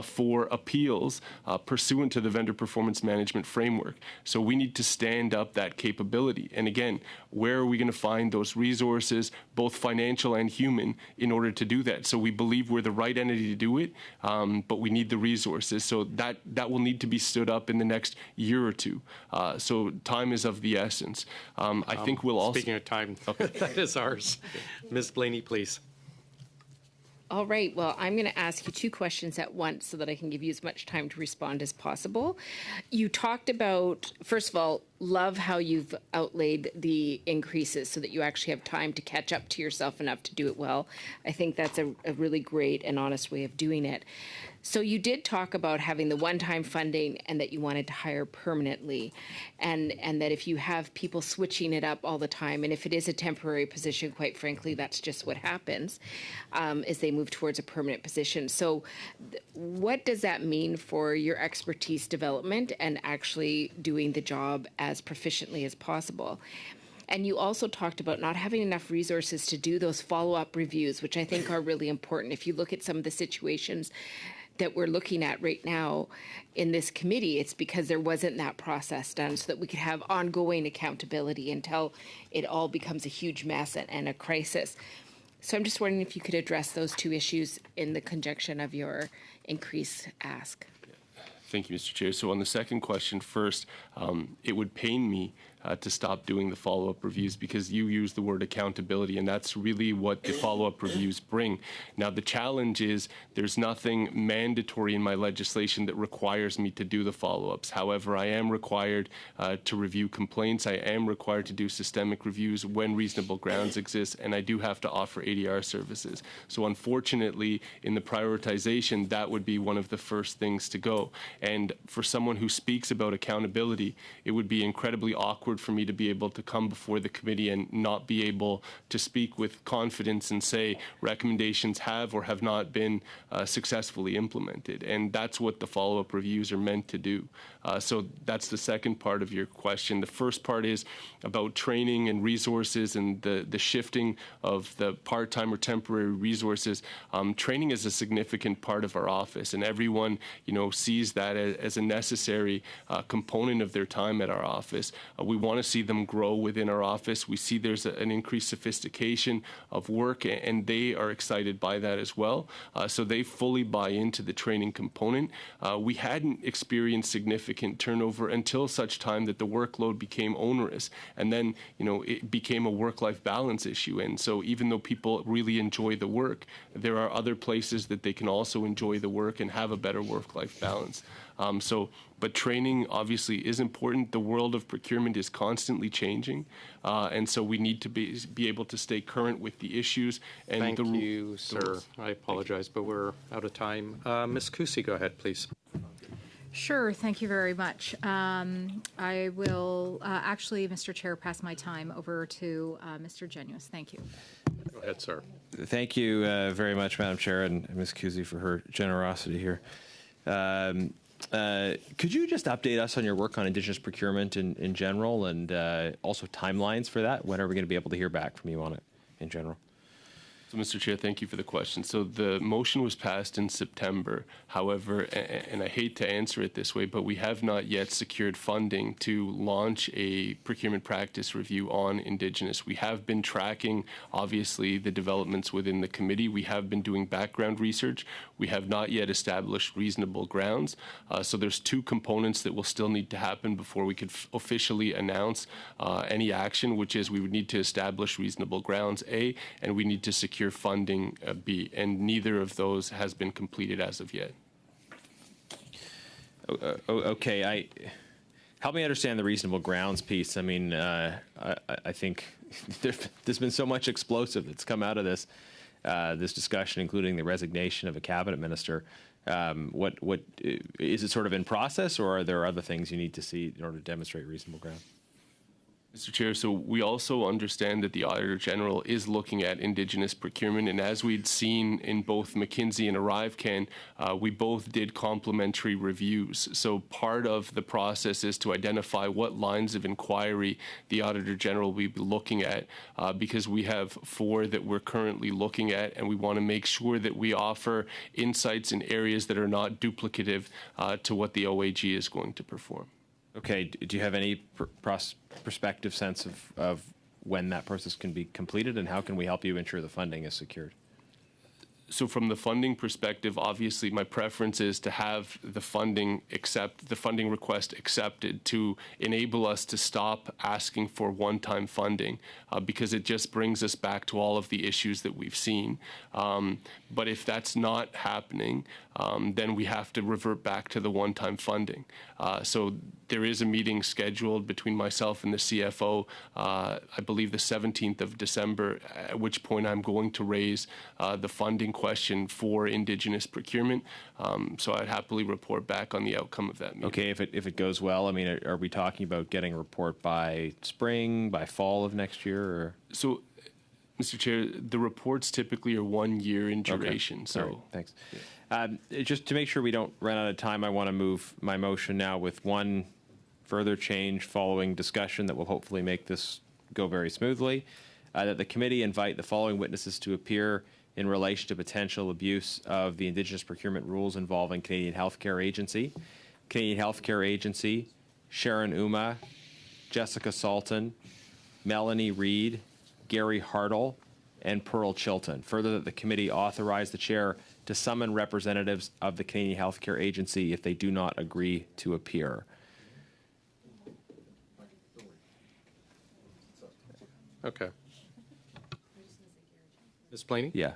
for appeals pursuant to the Vendor Performance Management Framework. So we need to stand up that capability. And again, where are we going to find those resources, both financial and human, in order to do that? So we believe we're the right entity to do it, but we need the resources. So that will need to be stood up in the next year or two. So time is of the essence. I think we'll also... Speaking of time, that is ours. Ms. Blaney, please. All right. Well, I'm going to ask you two questions at once so that I can give you as much time to respond as possible. You talked about, first of all, love how you've outlaid the increases so that you actually have time to catch up to yourself enough to do it well. I think that's a really great and honest way of doing it. So you did talk about having the one-time funding and that you wanted to hire permanently, and that if you have people switching it up all the time, and if it is a temporary position, quite frankly, that's just what happens as they move towards a permanent position. So what does that mean for your expertise development and actually doing the job as proficiently as possible? And you also talked about not having enough resources to do those follow-up reviews, which I think are really important. If you look at some of the situations that we're looking at right now in this committee, it's because there wasn't that process done so that we could have ongoing accountability until it all becomes a huge mess and a crisis. So I'm just wondering if you could address those two issues in the conjunction of your increased ask. Thank you, Mr. Chair. So on the second question first, it would pain me to stop doing the follow-up reviews because you use the word accountability, and that's really what the follow-up reviews bring. Now, the challenge is there's nothing mandatory in my legislation that requires me to do the follow-ups. However, I am required to review complaints. I am required to do systemic reviews when reasonable grounds exist, and I do have to offer ADR services. So unfortunately, in the prioritization, that would be one of the first things to go. And for someone who speaks about accountability, it would be incredibly awkward for me to be able to come before the committee and not be able to speak with confidence and say recommendations have or have not been successfully implemented. And that's what the follow-up reviews are meant to do. So that's the second part of your question. The first part is about training and resources and the shifting of the part-time or temporary resources. Training is a significant part of our office, and everyone, sees that as a necessary component of their time at our office. We want to see them grow within our office. We see there's an increased sophistication of work, and they are excited by that as well. So they fully buy into the training component. We hadn't experienced significant turnover until such time that the workload became onerous, and then it became a work-life balance issue. And so even though people really enjoy the work, there are other places that they can also enjoy the work and have a better work-life balance. But training obviously is important. The world of procurement is constantly changing, and so we need to be able to stay current with the issues. And Thank you, sir. I apologize, but we're out of time. Ms. Kusi, go ahead, please. Sure. Thank you very much. I will actually, Mr. Chair, pass my time over to Mr. Genuis. Thank you. Go ahead, sir. Thank you very much, Madam Chair, and Ms. Kusi for her generosity here. Could you just update us on your work on Indigenous procurement in general, and also timelines for that? When are we going to be able to hear back from you on it in general? So, Mr. Chair, thank you for the question. So the motion was passed in September. However, and I hate to answer it this way, but we have not yet secured funding to launch a procurement practice review on Indigenous. We have been tracking, obviously, the developments within the committee. We have been doing background research. We have not yet established reasonable grounds. So there's two components that will still need to happen before we could officially announce any action, which is we would need to establish reasonable grounds, A, and we need to secure funding, B, and neither of those has been completed as of yet. Okay, help me understand the reasonable grounds piece. I mean, I think there's been so much explosive that's come out of this discussion, including the resignation of a cabinet minister. What is it sort of in process, or are there other things you need to see in order to demonstrate reasonable ground? Mr. Chair, so we also understand that the Auditor General is looking at Indigenous procurement, and as we'd seen in both McKinsey and ArriveCan, we both did complementary reviews. So part of the process is to identify what lines of inquiry the Auditor General will be looking at, because we have 4 that we're currently looking at, and we want to make sure that we offer insights in areas that are not duplicative to what the OAG is going to perform. Okay, do you have any prospective sense of when that process can be completed, and how can we help you ensure the funding is secured? So from the funding perspective, obviously my preference is to have the funding request accepted to enable us to stop asking for one-time funding, because it just brings us back to all of the issues that we've seen. But if that's not happening, then we have to revert back to the one-time funding. So there is a meeting scheduled between myself and the CFO, I believe the 17th of December, at which point I'm going to raise the funding question for Indigenous procurement. So I'd happily report back on the outcome of that meeting. Okay, if it goes well, I mean, are we talking about getting a report by spring, by fall of next year? Or? So, Mr. Chair, the reports typically are 1 year in duration. Okay. So, right, thanks. Just to make sure we don't run out of time, I want to move my motion now with one further change following discussion that will hopefully make this go very smoothly. That the committee invite the following witnesses to appear in relation to potential abuse of the Indigenous procurement rules involving Canadian Healthcare Agency. Canadian Healthcare Agency, Sharon Uma, Jessica Salton, Melanie Reid, Gary Hartle, and Pearl Chilton. Further, that the committee authorize the chair to summon representatives of the Canadian Healthcare Agency if they do not agree to appear. Okay. Ms. Blaney? Yeah.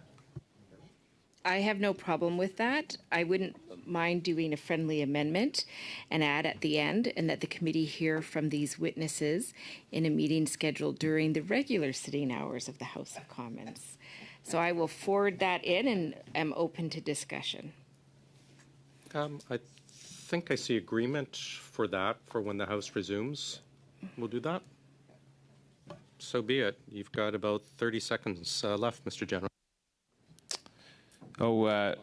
I have no problem with that. I wouldn't mind doing a friendly amendment and add at the end, and that the committee hear from these witnesses in a meeting scheduled during the regular sitting hours of the House of Commons. So I will forward that in and am open to discussion. I think I see agreement for that for when the House resumes. We'll do that. So be it. You've got about 30 seconds left, Mr. General. Oh,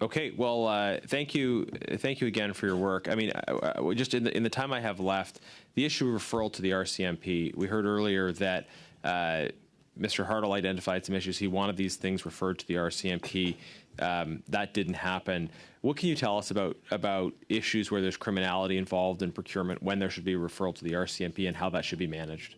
okay. Well, thank you again for your work. I mean, just in the time I have left, the issue of referral to the RCMP. We heard earlier that Mr. Hartle identified some issues. He wanted these things referred to the RCMP. That didn't happen. What can you tell us about issues where there's criminality involved in procurement, when there should be a referral to the RCMP, and how that should be managed?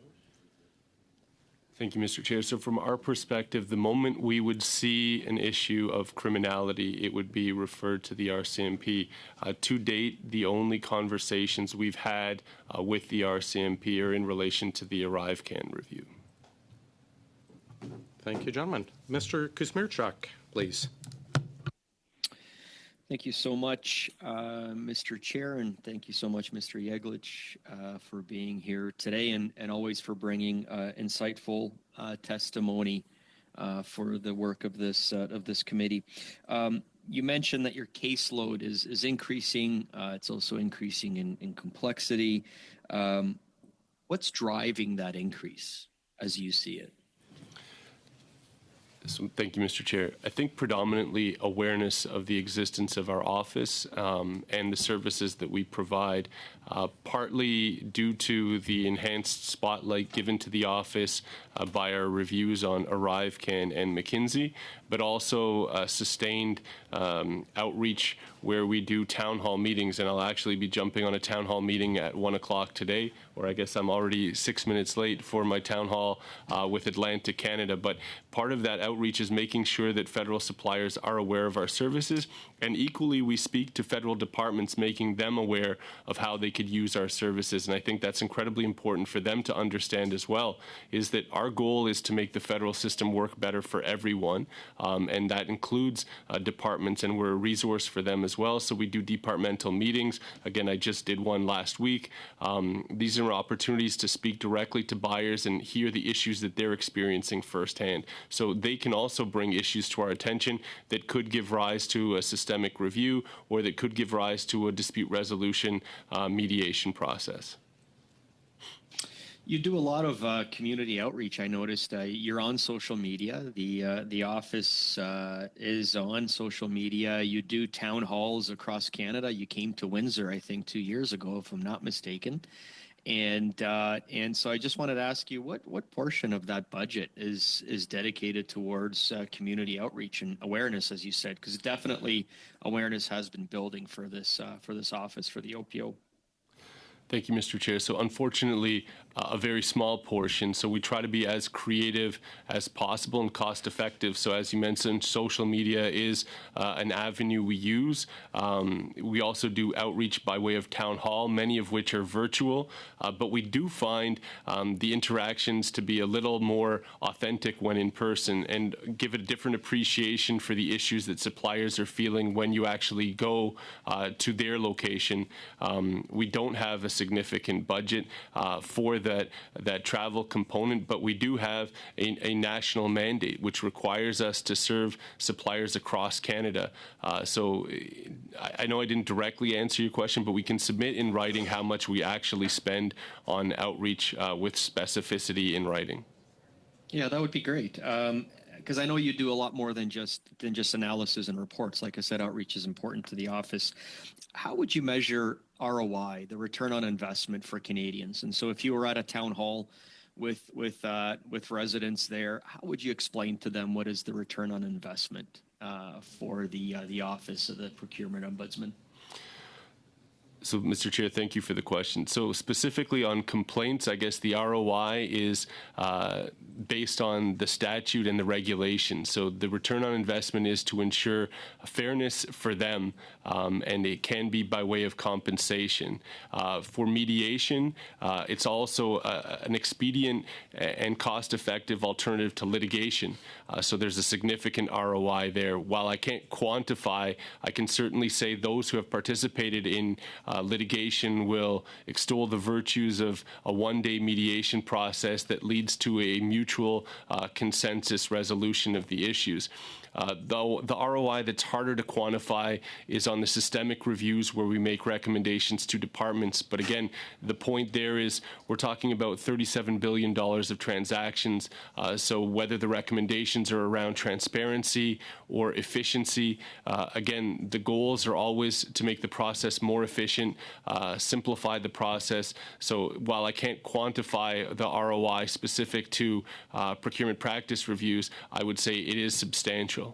Thank you, Mr. Chair. So from our perspective, the moment we would see an issue of criminality, it would be referred to the RCMP. To date, the only conversations we've had with the RCMP are in relation to the ArriveCan review. Thank you, gentlemen. Mr. Kuzmierczak, please. Thank you so much, Mr. Chair, and thank you so much, Mr. Yeglich, for being here today and always for bringing insightful testimony for the work of this committee. You mentioned that your caseload is increasing. It's also increasing in complexity. What's driving that increase as you see it? So thank you, Mr. Chair. I think predominantly awareness of the existence of our office and the services that we provide, partly due to the enhanced spotlight given to the office by our reviews on ArriveCan and McKinsey, but also sustained outreach where we do town hall meetings. And I'll actually be jumping on a town hall meeting at 1 o'clock today, or I guess I'm already 6 minutes late for my town hall with Atlantic Canada. But part of that outreach is making sure that federal suppliers are aware of our services, and equally we speak to federal departments, making them aware of how they could use our services. And I think that's incredibly important for them to understand as well, is that our goal is to make the federal system work better for everyone, and that includes departments, and we're a resource for them as well. So we do departmental meetings. Again, I just did one last week. These are opportunities to speak directly to buyers and hear the issues that they're experiencing firsthand. So they can also bring issues to our attention that could give rise to a systemic review, or that could give rise to a dispute resolution mediation process. You do a lot of community outreach. I noticed you're on social media. The office is on social media. You do town halls across Canada. You came to Windsor, I think, 2 years ago, if I'm not mistaken. And so I just wanted to ask you, what portion of that budget is dedicated towards community outreach and awareness, as you said? Because definitely awareness has been building for this office, for the OPO. Thank you, Mr. Chair. So unfortunately, a very small portion. So we try to be as creative as possible and cost effective. So as you mentioned, social media is an avenue we use. We also do outreach by way of town hall, many of which are virtual. But we do find the interactions to be a little more authentic when in person, and give a different appreciation for the issues that suppliers are feeling when you actually go to their location. We don't have a significant budget for that travel component, but we do have a national mandate which requires us to serve suppliers across Canada. So I know I didn't directly answer your question, but we can submit in writing how much we actually spend on outreach with specificity in writing. Yeah, that would be great. Because I know you do a lot more than just analysis and reports. Like I said, outreach is important to the office. How would you measure ROI, the return on investment for Canadians? And so, if you were at a town hall with residents there, how would you explain to them what is the return on investment for the office of the Procurement Ombudsman? So, Mr. Chair, thank you for the question. So specifically on complaints, I guess the ROI is based on the statute and the regulation. So the return on investment is to ensure fairness for them, and it can be by way of compensation. For mediation, it's also an expedient and cost-effective alternative to litigation. So there's a significant ROI there. While I can't quantify, I can certainly say those who have participated in litigation will extol the virtues of a one-day mediation process that leads to a mutual consensus resolution of the issues. Though the ROI that's harder to quantify is on the systemic reviews where we make recommendations to departments. But again, the point there is we're talking about $37 billion of transactions. So whether the recommendations are around transparency or efficiency, again, the goals are always to make the process more efficient, simplify the process. So while I can't quantify the ROI specific to procurement practice reviews, I would say it is substantial.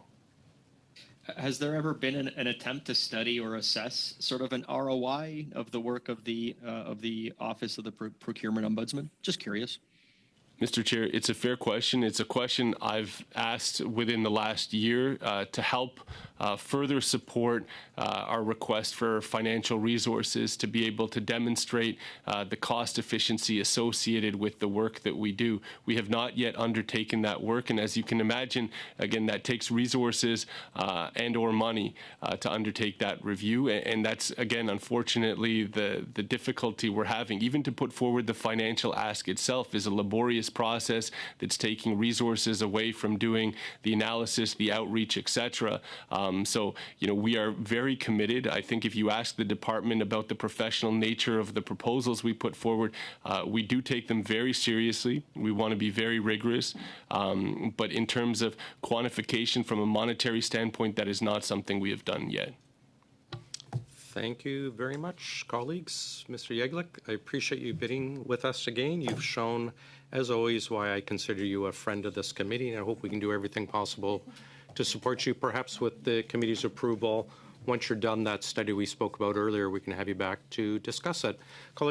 Has there ever been an attempt to study or assess sort of an ROI of the work of the Office of the Procurement Ombudsman? Just curious. Mr. Chair, it's a fair question. It's a question I've asked within the last year to help further support our request for financial resources to be able to demonstrate the cost efficiency associated with the work that we do. We have not yet undertaken that work, and as you can imagine, again, that takes resources and or money to undertake that review, and that's, again, unfortunately, the difficulty we're having. Even to put forward the financial ask itself is a laborious process, that's taking resources away from doing the analysis, the outreach, etc. So, we are very committed. I think if you ask the department about the professional nature of the proposals we put forward, we do take them very seriously. We want to be very rigorous. But in terms of quantification from a monetary standpoint, that is not something we have done yet. Thank you very much, colleagues. Mr. Yeglik, I appreciate you bidding with us again. You've shown, as always, why I consider you a friend of this committee, and I hope we can do everything possible to support you, perhaps with the committee's approval. Once you're done that study we spoke about earlier, we can have you back to discuss it. Colleagues,